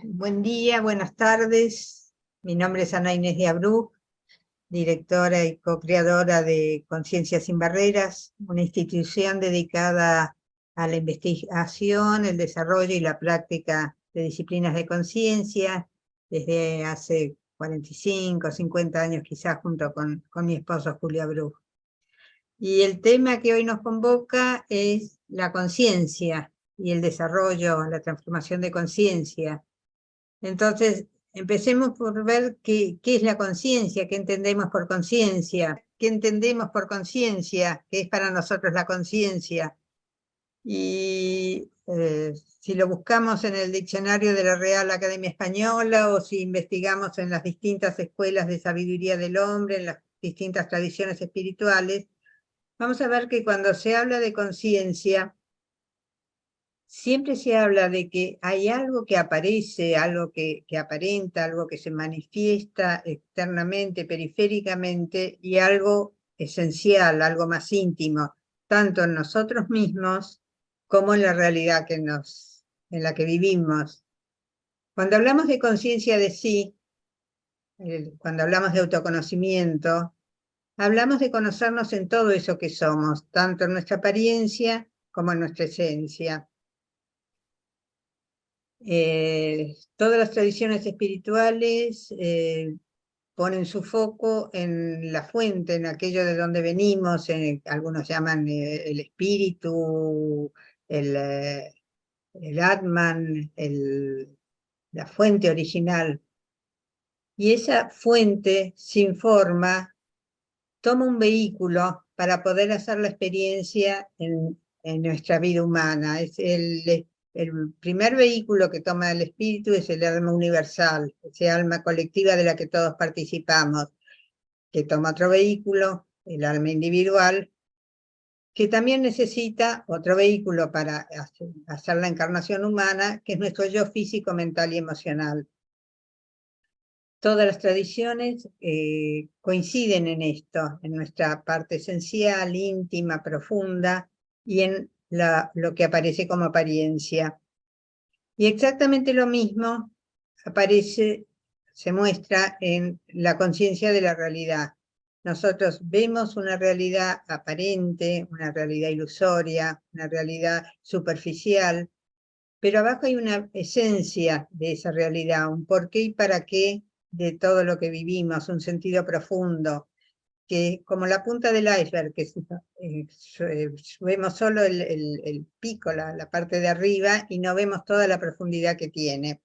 Buen día, buenas tardes. Mi nombre es Ana Inés de Abrú, directora y co-creadora de Conciencia Sin Barreras, una institución dedicada a la investigación, el desarrollo y la práctica de disciplinas de conciencia desde hace 45, 50 años quizás, junto con mi esposo Julio Abrú. Y el tema que hoy nos convoca es la conciencia y el desarrollo, la transformación de conciencia. Entonces, empecemos por ver qué es la conciencia, qué entendemos por conciencia, qué entendemos por conciencia, qué es para nosotros la conciencia. Y si lo buscamos en el diccionario de la Real Academia Española o si investigamos en las distintas escuelas de sabiduría del hombre, en las distintas tradiciones espirituales, vamos a ver que cuando se habla de conciencia, siempre se habla de que hay algo que aparece, algo que aparenta, algo que se manifiesta externamente, periféricamente, y algo esencial, algo más íntimo, tanto en nosotros mismos como en la realidad en la que vivimos. Cuando hablamos de conciencia de sí, cuando hablamos de autoconocimiento, hablamos de conocernos en todo eso que somos, tanto en nuestra apariencia como en nuestra esencia. Todas las tradiciones espirituales ponen su foco en la fuente, en aquello de donde venimos, algunos llaman el espíritu, el Atman, la fuente original. Y esa fuente sin forma toma un vehículo para poder hacer la experiencia en nuestra vida humana. Es el primer vehículo que toma el espíritu es el alma universal, ese alma colectiva de la que todos participamos, que toma otro vehículo, el alma individual, que también necesita otro vehículo para hacer la encarnación humana, que es nuestro yo físico, mental y emocional. Todas las tradiciones coinciden en esto, en nuestra parte esencial, íntima, profunda, y en lo que aparece como apariencia. Y exactamente lo mismo se muestra en la conciencia de la realidad. Nosotros vemos una realidad aparente, una realidad ilusoria, una realidad superficial, pero abajo hay una esencia de esa realidad, un porqué y para qué de todo lo que vivimos, un sentido profundo, que como la punta del iceberg, que vemos solo el pico, la parte de arriba, y no vemos toda la profundidad que tiene.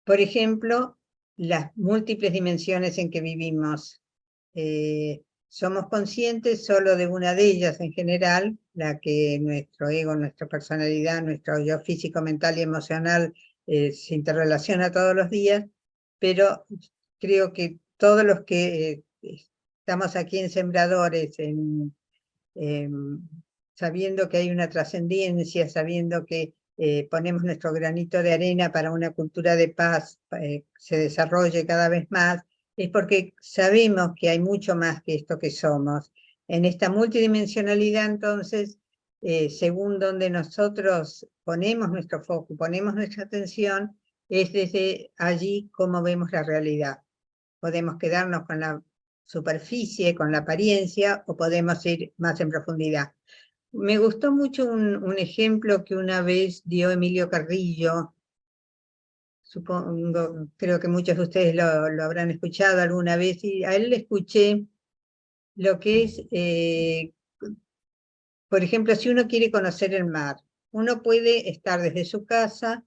Por ejemplo, las múltiples dimensiones en que vivimos. Somos conscientes solo de una de ellas en general, la que nuestro ego, nuestra personalidad, nuestro yo físico, mental y emocional se interrelaciona todos los días, pero creo que todos los que estamos aquí en Sembradores, sabiendo que hay una trascendencia, sabiendo que ponemos nuestro granito de arena para una cultura de paz se desarrolle cada vez más, es porque sabemos que hay mucho más que esto que somos. En esta multidimensionalidad, entonces, según donde nosotros ponemos nuestro foco, ponemos nuestra atención, es desde allí como vemos la realidad. Podemos quedarnos con la superficie, con la apariencia, o podemos ir más en profundidad. Me gustó mucho un ejemplo que una vez dio Emilio Carrillo. Supongo, creo que muchos de ustedes lo habrán escuchado alguna vez, y a él le escuché lo que es, por ejemplo, si uno quiere conocer el mar, uno puede estar desde su casa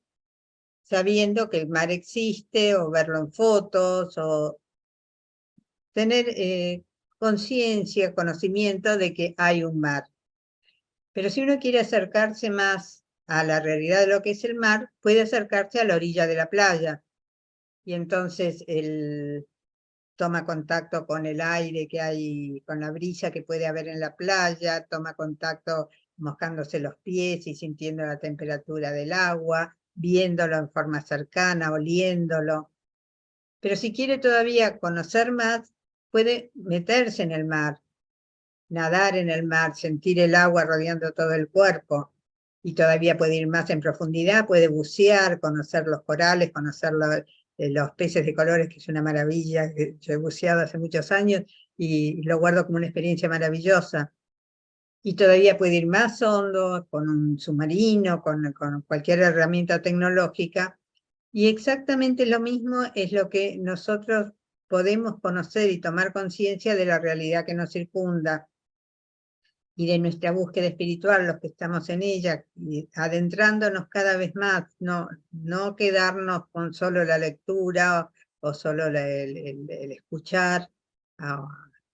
sabiendo que el mar existe, o verlo en fotos, o tener conciencia, conocimiento de que hay un mar. Pero si uno quiere acercarse más a la realidad de lo que es el mar, puede acercarse a la orilla de la playa. Y entonces él toma contacto con el aire que hay, con la brisa que puede haber en la playa, toma contacto moscándose los pies y sintiendo la temperatura del agua, viéndolo en forma cercana, oliéndolo. Pero si quiere todavía conocer más, puede meterse en el mar, nadar en el mar, sentir el agua rodeando todo el cuerpo. y todavía puede ir más en profundidad, puede bucear, conocer los corales, conocer los peces de colores, que es una maravilla, que yo he buceado hace muchos años y lo guardo como una experiencia maravillosa. Y todavía puede ir más hondo, con un submarino, con cualquier herramienta tecnológica. Y exactamente lo mismo es lo que nosotros podemos conocer y tomar conciencia de la realidad que nos circunda y de nuestra búsqueda espiritual, los que estamos en ella, y adentrándonos cada vez más, no quedarnos con solo la lectura o solo el escuchar a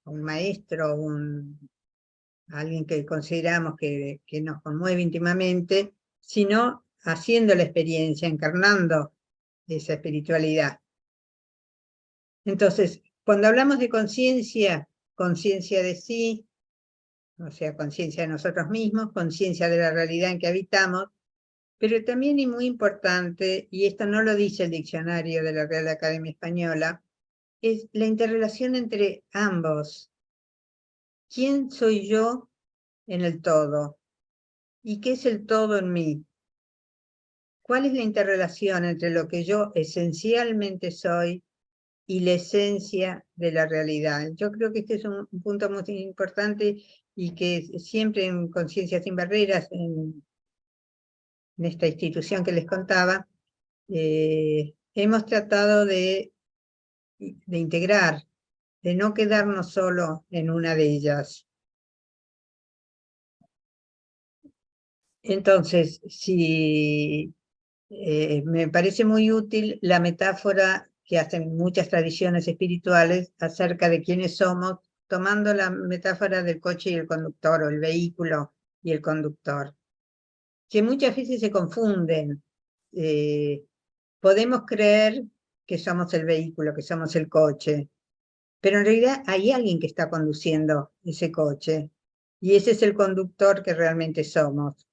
un maestro, a alguien que consideramos que nos conmueve íntimamente, sino haciendo la experiencia, encarnando esa espiritualidad. Entonces, cuando hablamos de conciencia, conciencia de sí, o sea, conciencia de nosotros mismos, conciencia de la realidad en que habitamos, pero también y muy importante, y esto no lo dice el diccionario de la Real Academia Española, es la interrelación entre ambos. ¿Quién soy yo en el todo? ¿Y qué es el todo en mí? ¿Cuál es la interrelación entre lo que yo esencialmente soy y la esencia de la realidad? Yo creo que este es un punto muy importante y que siempre en Conciencia Sin Barreras, en esta institución que les contaba, hemos tratado de integrar, de no quedarnos solo en una de ellas. Entonces, me parece muy útil la metáfora que hacen muchas tradiciones espirituales acerca de quiénes somos, tomando la metáfora del coche y el conductor, o el vehículo y el conductor, que muchas veces se confunden. Podemos creer que somos el vehículo, que somos el coche, pero en realidad hay alguien que está conduciendo ese coche, y ese es el conductor que realmente somos.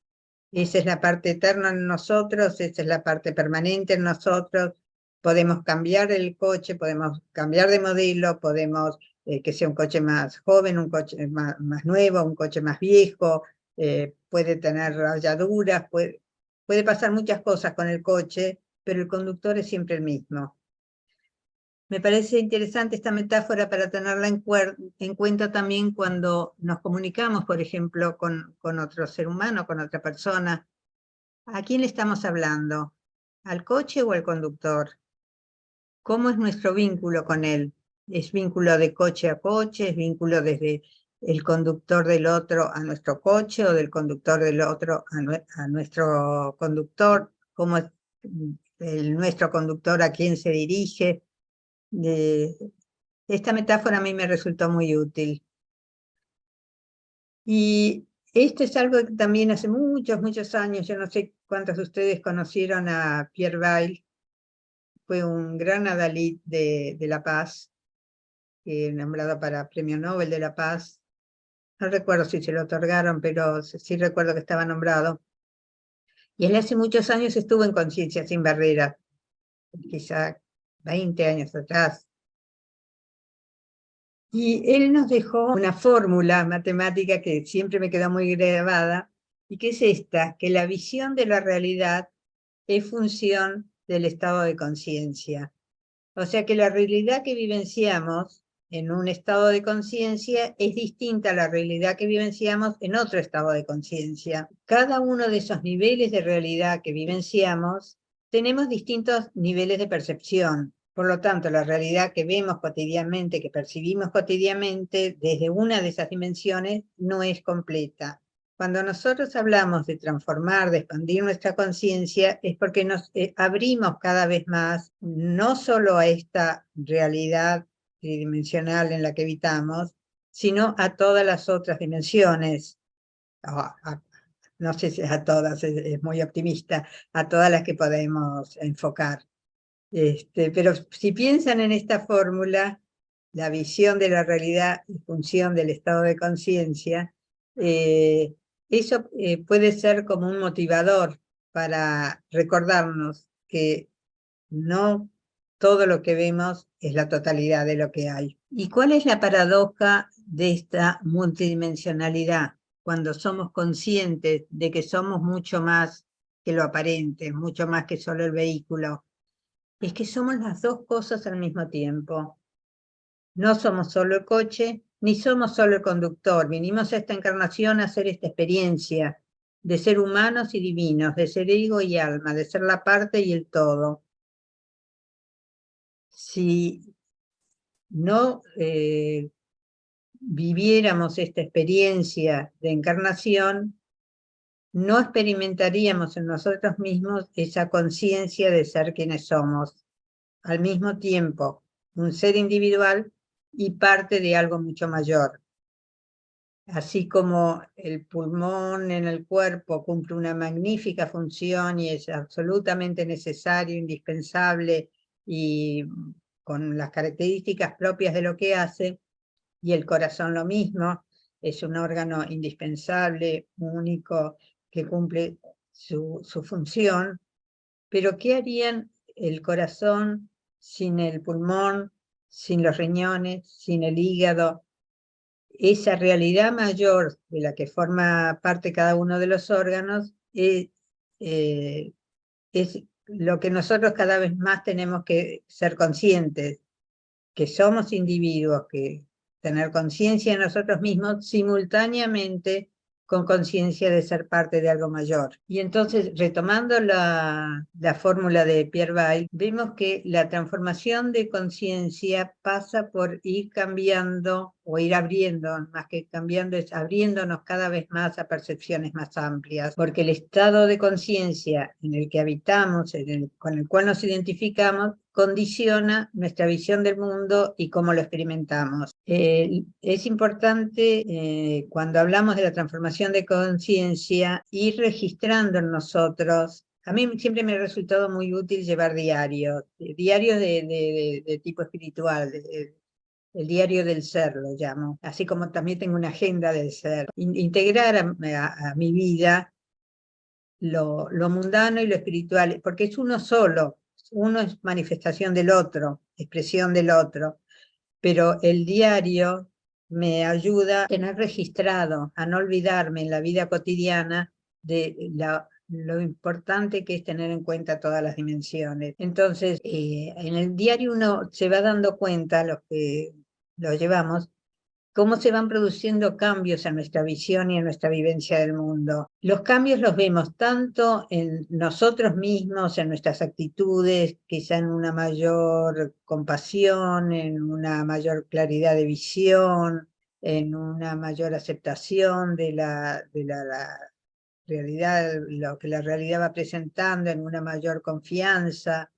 Esa es la parte eterna en nosotros, esa es la parte permanente en nosotros. Podemos cambiar el coche, podemos cambiar de modelo, podemos que sea un coche más joven, un coche más nuevo, un coche más viejo, puede tener rayaduras, puede pasar muchas cosas con el coche, pero el conductor es siempre el mismo. Me parece interesante esta metáfora para tenerla en cuenta también cuando nos comunicamos, por ejemplo, con otro ser humano, con otra persona. ¿A quién le estamos hablando? ¿Al coche o al conductor? ¿Cómo es nuestro vínculo con él? ¿Es vínculo de coche a coche? ¿Es vínculo desde el conductor del otro a nuestro coche o del conductor del otro a nuestro conductor? ¿Cómo es nuestro conductor a quién se dirige? Esta metáfora a mí me resultó muy útil. Y esto es algo que también hace muchos, muchos años, yo no sé cuántos de ustedes conocieron a Pierre Bayle, fue un gran adalid de La Paz, nombrado para Premio Nobel de la Paz. No recuerdo si se lo otorgaron, pero sí recuerdo que estaba nombrado. Y él hace muchos años estuvo en Conciencia Sin Barreras, quizá 20 años atrás. Y él nos dejó una fórmula matemática que siempre me quedó muy grabada, y que es esta, que la visión de la realidad es función del estado de conciencia. O sea que la realidad que vivenciamos en un estado de conciencia es distinta a la realidad que vivenciamos en otro estado de conciencia. Cada uno de esos niveles de realidad que vivenciamos, tenemos distintos niveles de percepción. Por lo tanto, la realidad que vemos cotidianamente, que percibimos cotidianamente, desde una de esas dimensiones, no es completa. Cuando nosotros hablamos de transformar, de expandir nuestra conciencia, es porque nos abrimos cada vez más, no solo a esta realidad tridimensional en la que habitamos, sino a todas las otras dimensiones. No sé si a todas, es muy optimista, a todas las que podemos enfocar. Pero si piensan en esta fórmula, la visión de la realidad en función del estado de conciencia, eso puede ser como un motivador para recordarnos que no todo lo que vemos es la totalidad de lo que hay. ¿Y cuál es la paradoja de esta multidimensionalidad? cuando somos conscientes de que somos mucho más que lo aparente, mucho más que solo el vehículo, es que somos las dos cosas al mismo tiempo. No somos solo el coche, ni somos solo el conductor. Vinimos a esta encarnación a hacer esta experiencia de ser humanos y divinos, de ser ego y alma, de ser la parte y el todo. Si no viviéramos esta experiencia de encarnación, no experimentaríamos en nosotros mismos esa conciencia de ser quienes somos, al mismo tiempo un ser individual y parte de algo mucho mayor. Así como el pulmón en el cuerpo cumple una magnífica función y es absolutamente necesario, indispensable y con las características propias de lo que hace, y el corazón lo mismo, es un órgano indispensable, único, que cumple su función, pero ¿qué harían el corazón sin el pulmón, sin los riñones, sin el hígado? Esa realidad mayor de la que forma parte cada uno de los órganos es lo que nosotros cada vez más tenemos que ser conscientes, que somos individuos, que tener conciencia de nosotros mismos simultáneamente con conciencia de ser parte de algo mayor. Y entonces, retomando la fórmula de Pierre Bayle, vemos que la transformación de conciencia pasa por ir cambiando, o ir abriendo, más que cambiando, es abriéndonos cada vez más a percepciones más amplias, porque el estado de conciencia en el que habitamos, con el cual nos identificamos, condiciona nuestra visión del mundo y cómo lo experimentamos. Es importante, cuando hablamos de la transformación de conciencia, ir registrando en nosotros. A mí siempre me ha resultado muy útil llevar diarios de tipo espiritual, el diario del ser lo llamo, así como también tengo una agenda del ser. Integrar a mi vida lo mundano y lo espiritual, porque es uno solo, uno es manifestación del otro, expresión del otro, pero el diario me ayuda a tener registrado, a no olvidarme en la vida cotidiana de lo importante que es tener en cuenta todas las dimensiones. Entonces, en el diario uno se va dando cuenta, los que lo llevamos, cómo se van produciendo cambios en nuestra visión y en nuestra vivencia del mundo. Los cambios los vemos tanto en nosotros mismos, en nuestras actitudes, quizá en una mayor compasión, en una mayor claridad de visión, en una mayor aceptación de la realidad, lo que la realidad va presentando, en una mayor confianza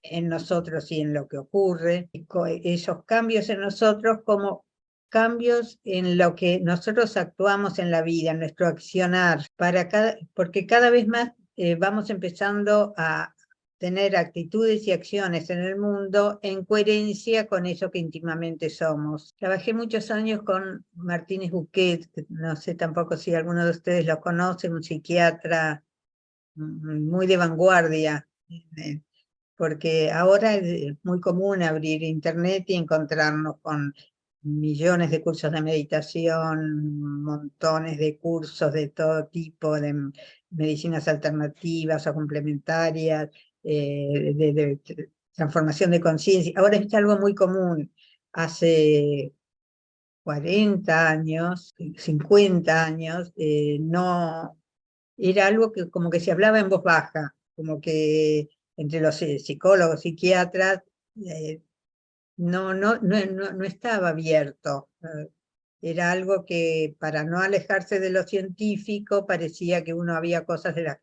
en nosotros y en lo que ocurre. Esos cambios en nosotros como cambios en lo que nosotros actuamos en la vida, en nuestro accionar, porque cada vez más vamos empezando a tener actitudes y acciones en el mundo en coherencia con eso que íntimamente somos. Trabajé muchos años con Martínez Buquet, que no sé tampoco si alguno de ustedes lo conoce, un psiquiatra muy de vanguardia, porque ahora es muy común abrir internet y encontrarnos con millones de cursos de meditación, montones de cursos de todo tipo, de medicinas alternativas o complementarias, de transformación de conciencia. Ahora es algo muy común. Hace 40 años, 50 años, no era algo que como que se hablaba en voz baja, como que entre los psicólogos, psiquiatras, no estaba abierto. Era algo que, para no alejarse de lo científico, parecía que uno había cosas de las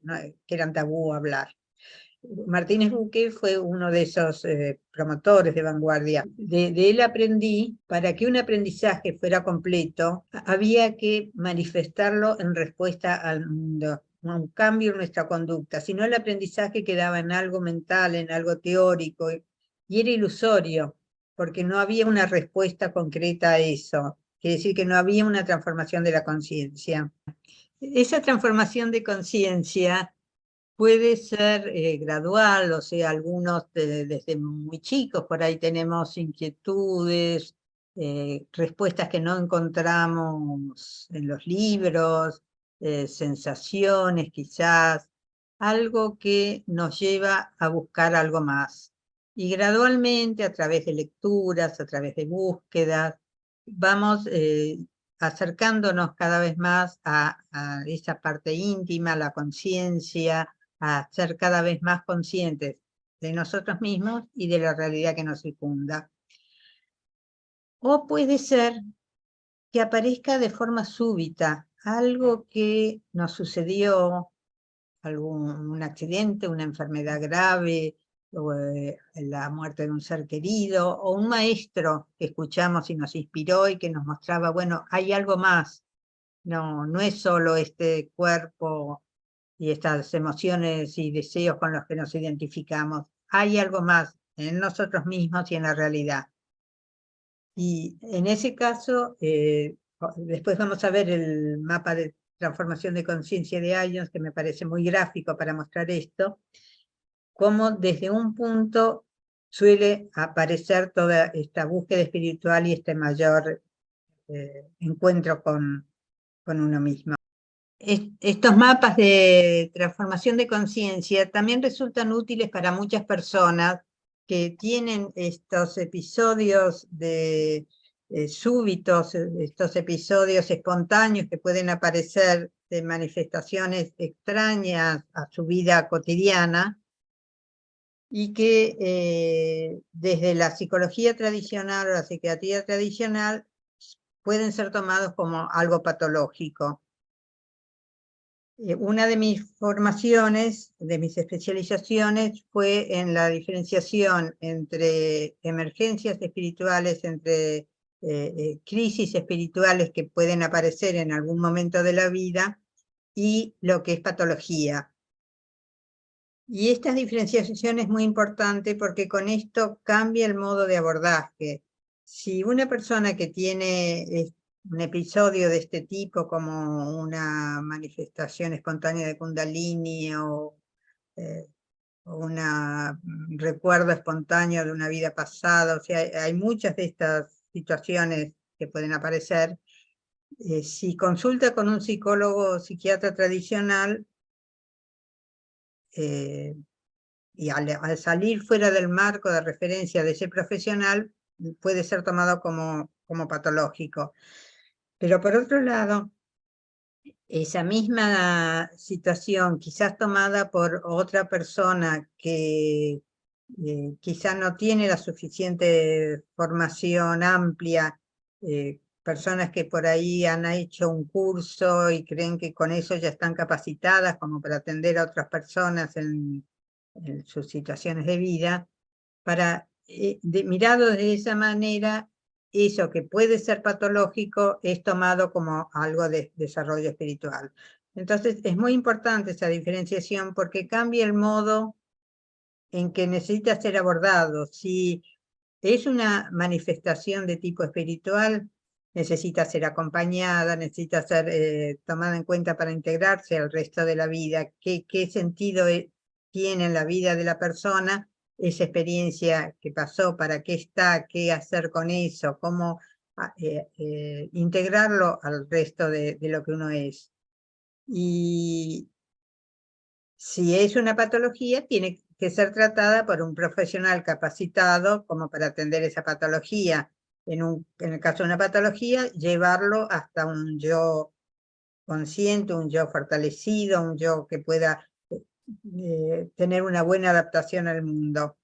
que eran tabú hablar. Martínez Buquet fue uno de esos promotores de vanguardia. De él aprendí, para que un aprendizaje fuera completo, había que manifestarlo en respuesta al mundo, a un cambio en nuestra conducta. Si no, el aprendizaje quedaba en algo mental, en algo teórico, y era ilusorio, porque no había una respuesta concreta a eso. Quiere decir que no había una transformación de la conciencia. Esa transformación de conciencia puede ser gradual, o sea, algunos desde muy chicos, por ahí tenemos inquietudes respuestas que no encontramos en los libros, sensaciones quizás, algo que nos lleva a buscar algo más. Y gradualmente, a través de lecturas, a través de búsquedas, vamos acercándonos cada vez más a esa parte íntima, a la conciencia, a ser cada vez más conscientes de nosotros mismos y de la realidad que nos circunda. O puede ser que aparezca de forma súbita, algo que nos sucedió, un accidente, una enfermedad grave, o la muerte de un ser querido, o un maestro que escuchamos y nos inspiró y que nos mostraba, bueno, hay algo más, no es solo este cuerpo y estas emociones y deseos con los que nos identificamos, hay algo más en nosotros mismos y en la realidad. Y en ese caso, después vamos a ver el mapa de transformación de conciencia de Ions, que me parece muy gráfico para mostrar esto, cómo desde un punto suele aparecer toda esta búsqueda espiritual y este mayor encuentro con uno mismo. Estos mapas de transformación de conciencia también resultan útiles para muchas personas que tienen estos episodios de súbitos, estos episodios espontáneos que pueden aparecer de manifestaciones extrañas a su vida cotidiana y que desde la psicología tradicional o la psiquiatría tradicional pueden ser tomados como algo patológico. Una de mis formaciones, de mis especializaciones, fue en la diferenciación entre emergencias espirituales, entre crisis espirituales que pueden aparecer en algún momento de la vida, y lo que es patología. Y esta diferenciación es muy importante porque con esto cambia el modo de abordaje. Si una persona que tiene un episodio de este tipo, como una manifestación espontánea de Kundalini o un recuerdo espontáneo de una vida pasada, o sea, hay muchas de estas situaciones que pueden aparecer. Si consulta con un psicólogo o psiquiatra tradicional, y al salir fuera del marco de referencia de ese profesional, puede ser tomado como patológico. Pero por otro lado, esa misma situación, quizás tomada por otra persona que quizás no tiene la suficiente formación amplia, personas que por ahí han hecho un curso y creen que con eso ya están capacitadas como para atender a otras personas en sus situaciones de vida, para, mirado de esa manera, eso que puede ser patológico es tomado como algo de desarrollo espiritual. Entonces es muy importante esa diferenciación porque cambia el modo en que necesita ser abordado. Si es una manifestación de tipo espiritual, necesita ser acompañada, necesita ser tomada en cuenta para integrarse al resto de la vida. ¿Qué sentido tiene en la vida de la persona esa experiencia que pasó? ¿Para qué está? ¿Qué hacer con eso? ¿Cómo integrarlo al resto de lo que uno es? Y si es una patología, tiene que ser tratada por un profesional capacitado como para atender esa patología. En el caso de una patología, llevarlo hasta un yo consciente, un yo fortalecido, un yo que pueda tener una buena adaptación al mundo.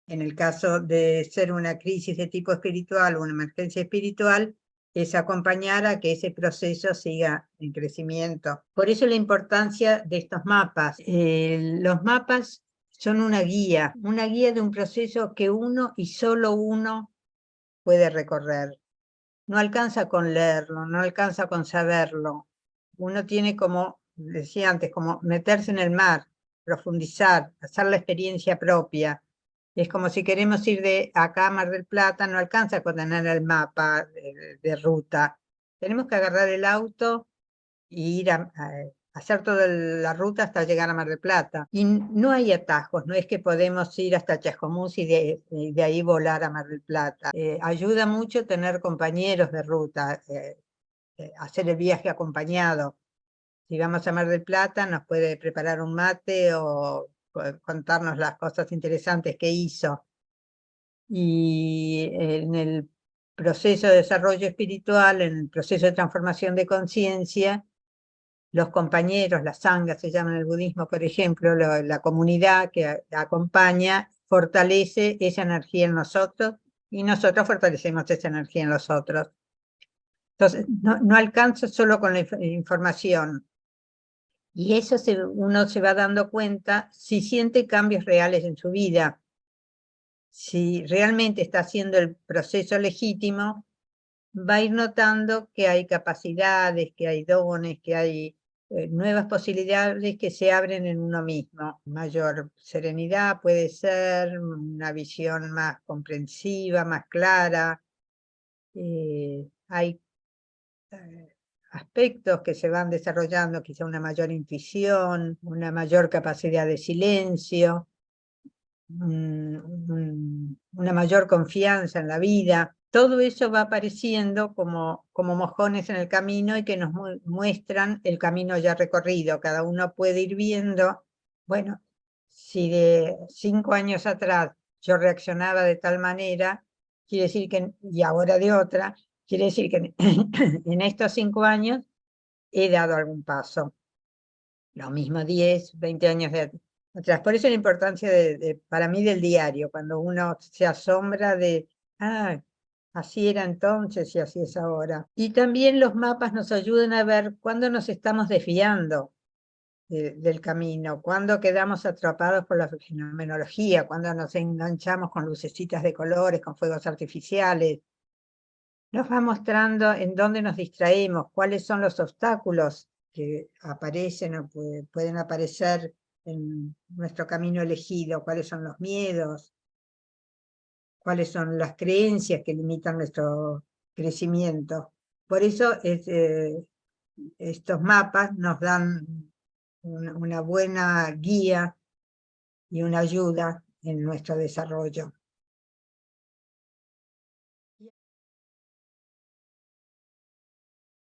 En el caso de ser una crisis de tipo espiritual o una emergencia espiritual, es acompañar a que ese proceso siga en crecimiento. Por eso la importancia de estos mapas. Los mapas son una guía de un proceso que uno y solo uno puede recorrer. No alcanza con leerlo, no alcanza con saberlo. Uno tiene, como decía antes, como meterse en el mar, profundizar, hacer la experiencia propia. Es como si queremos ir de acá a Mar del Plata, no alcanza con tener el mapa de ruta. Tenemos que agarrar el auto e ir hacer toda la ruta hasta llegar a Mar del Plata. Y no hay atajos, no es que podemos ir hasta Chascomús y de ahí volar a Mar del Plata. Ayuda mucho tener compañeros de ruta, hacer el viaje acompañado. Si vamos a Mar del Plata, nos puede preparar un mate o contarnos las cosas interesantes que hizo. Y en el proceso de desarrollo espiritual, en el proceso de transformación de conciencia, los compañeros, la sangha se llama en el budismo, por ejemplo, la comunidad que acompaña, fortalece esa energía en nosotros y nosotros fortalecemos esa energía en los otros. Entonces, no alcanza solo con la información. Y eso uno se va dando cuenta si siente cambios reales en su vida. Si realmente está haciendo el proceso legítimo, va a ir notando que hay capacidades, que hay dones, que hay nuevas posibilidades que se abren en uno mismo. Mayor serenidad puede ser, una visión más comprensiva, más clara. Hay aspectos que se van desarrollando, quizá una mayor intuición, una mayor capacidad de silencio, una mayor confianza en la vida. Todo eso va apareciendo como mojones en el camino y que nos muestran el camino ya recorrido. Cada uno puede ir viendo, bueno, si de 5 años atrás yo reaccionaba de tal manera, quiere decir que, y ahora de otra, quiere decir que en estos 5 años he dado algún paso. Lo mismo 10, 20 años atrás. Por eso la importancia para mí del diario, cuando uno se asombra de, así era entonces y así es ahora. Y también los mapas nos ayudan a ver cuándo nos estamos desviando del camino, cuándo quedamos atrapados por la fenomenología, cuándo nos enganchamos con lucecitas de colores, con fuegos artificiales. Nos va mostrando en dónde nos distraemos, cuáles son los obstáculos que aparecen o pueden aparecer en nuestro camino elegido, cuáles son los miedos, cuáles son las creencias que limitan nuestro crecimiento. Por eso estos mapas nos dan una buena guía y una ayuda en nuestro desarrollo.